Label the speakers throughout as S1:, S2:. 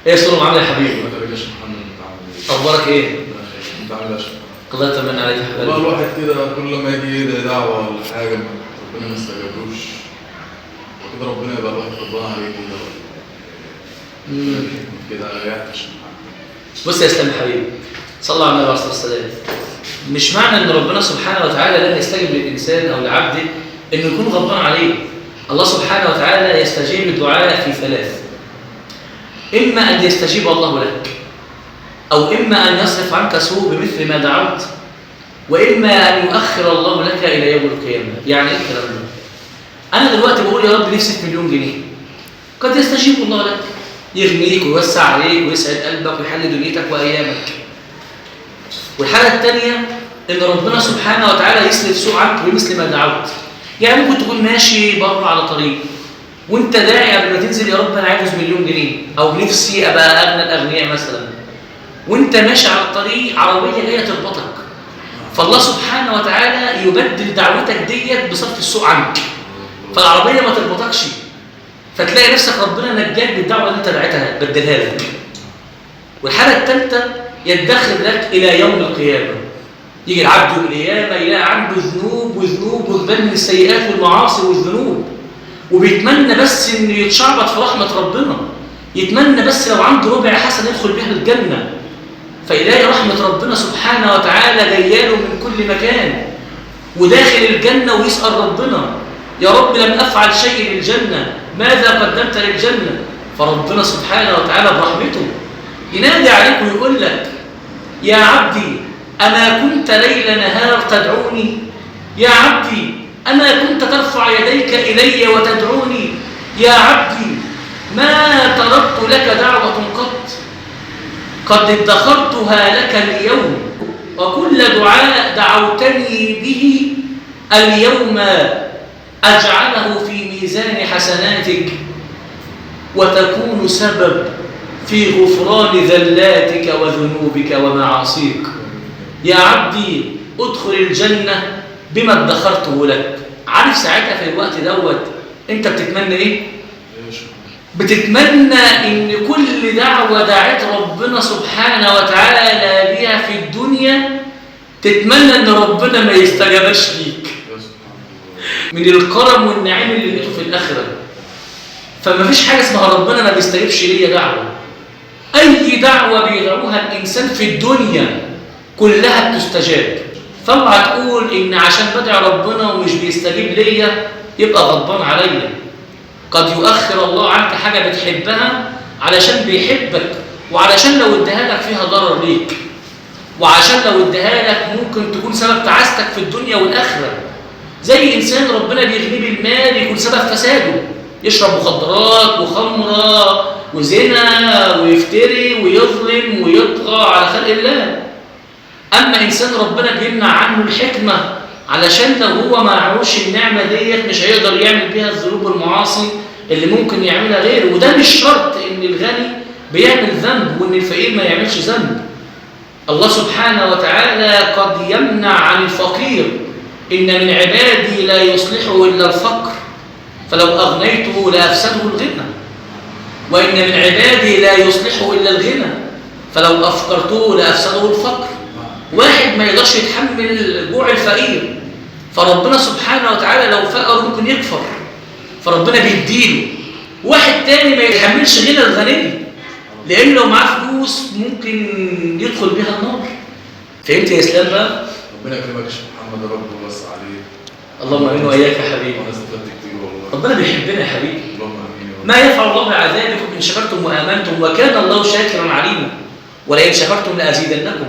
S1: ايه صورة عامل يا حبيبي؟
S2: ما ترجعش محمد، انت عامل ايه؟
S1: اخبارك ايه؟
S2: انت عامل ايه يا شيخ؟
S1: الله يطمن عليك يا
S2: والله
S1: حبيبي.
S2: الواحد كده كل ما يجي يدعي دعوة ولا حاجة ربنا ما يستجابلوش، وكده ربنا يبقى الواحد غضبان عليه كده. كده يا شيخ محمد.
S1: بص يا اسلام حبيبي، صلى على النبي عليه الصلاه والسلام. مش معنى ان ربنا سبحانه وتعالى لم يستجب للانسان او لعبده انه يكون غضبان عليه. الله سبحانه وتعالى يستجيب الدعاء في ثلاث: اما ان يستجيب الله لك، او اما ان يصرف عنك سوء بمثل ما دعوت، واما ان يؤخر الله لك الى يوم القيامه. يعني ايه الكلام ده؟ انا دلوقتي بقول يا رب نفسي في مليون جنيه، قد يستجيب الله لك، يغنيك ويوسع عليك ويسعد قلبك ويحل دنيتك وايامك. والحاله الثانيه ان ربنا سبحانه وتعالى يصرف سوء عنك بمثل ما دعوت. يعني ممكن تكون ماشي بره على طريق وانت داعي قبل ما تنزل يا رب انا عاوز مليون جنيه، او نفسي ابقى اغنى الاغنياء مثلا، وانت ماشي على الطريق عربيه جايه تربطك، فالله سبحانه وتعالى يبدل دعوتك ديت بصرف السوء عنك، فالعربيه ما تربطكش، فتلاقي نفسك ربنا نجاك بالدعوه اللي انت دعيتها بدلها لك. والحاله الثالثه يدخر لك الى يوم القيامه، يجي العبد يوم القيامه يلاقي عنده ذنوب وذبان من السيئات والمعاصي والذنوب، وبيتمنى بس انه يتشعبط في رحمه ربنا، يتمنى بس لو عنده ربع حسنه يدخل بها الجنه، فيلاقي رحمه ربنا سبحانه وتعالى جايه له من كل مكان، وداخل الجنه ويسال ربنا يا رب لم افعل شيء للجنه، ماذا قدمت للجنه؟ فربنا سبحانه وتعالى برحمته ينادي عليك ويقول لك يا عبدي أما كنت ليل نهار تدعوني؟ يا عبدي أما كنت ترفع يديك إلي وتدعوني؟ يا عبدي ما تركت لك دعوة قد ادخرتها لك اليوم، وكل دعاء دعوتني به اليوم أجعله في ميزان حسناتك، وتكون سبب في غفران ذلاتك وذنوبك ومعاصيك. يا عبدي ادخل الجنة بما ادخرته لك. عارف ساعتها في الوقت دوت انت بتتمنى ايه؟ بتتمنى ان كل دعوة دعت ربنا سبحانه وتعالى بها في الدنيا تتمنى ان ربنا ما يستجابش ليك من الكرم والنعيم اللي لقيته في الاخره. فما فيش حاجه اسمها ربنا ما بيستجيبش ليا دعوه. اي دعوه بيدعوها الانسان في الدنيا كلها بتستجاب. فاوعى تقول ان عشان بدعي ربنا ومش بيستجيب ليا يبقى غضبان عليا. قد يؤخر الله عنك حاجه بتحبها علشان بيحبك، وعلشان لو اداها لك فيها ضرر ليك، وعشان لو اداها لك ممكن تكون سبب تعاستك في الدنيا والاخره. زي انسان ربنا بيغنيه بالمال يكون سبب فساده، يشرب مخدرات وخمره وزنا ويفتري ويظلم ويطغى على خلق الله. اما انسان ربنا بيمنع عنه الحكمه علشان لو هو ما معهوش النعمه ديت مش هيقدر يعمل بيها الذنوب والمعاصي اللي ممكن يعملها غيره. وده مش شرط ان الغني بيعمل ذنب وان الفقير ما يعملش ذنب. الله سبحانه وتعالى قد يمنع عن الفقير. إن من عبادي لا يصلحه إلا الفقر فلو أغنيته لأفسده الغنى، وإن من عبادي لا يصلحه إلا الغنى فلو أفقرته لأفسده الفقر. واحد ما يقدرش يتحمل جوع الفقير، فربنا سبحانه وتعالى لو فقر ممكن يكفر فربنا بيديله. واحد تاني ما يتحملش غنى الغني، لأن لو معاه فلوس ممكن يدخل بها النار. فهمت يا إسلام بقى؟
S2: ربنا يكرمك يا شيخ محمد يا رب ويوسع عليك.
S1: اللهم امين واياك يا حبيبي.
S2: وانا استفدت كتير والله.
S1: ربنا بيحبنا يا حبيبي.
S2: اللهم امين يا رب.
S1: ما يفعل الله بعذابكم ان شكرتم وامنتم وكان الله شاكرا عليما ولئن شكرتم لازيدنكم.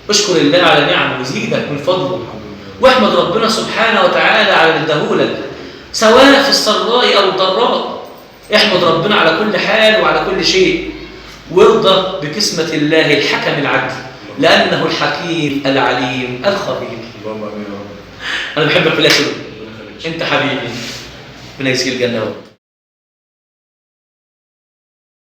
S1: اشكر الله على نعمه ويزيدك من فضله، واحمد ربنا سبحانه وتعالى على اللي اداهولك سواء في السراء او الضراء. احمد ربنا على كل حال وعلى كل شيء، وارضى بقسمه الله الحكم العدل لانه الحكيم العليم الخبير.
S2: اللهم امين يا رب.
S1: انا بحبك في الله. انت حبيبي، ربنا يجزيك الجنه.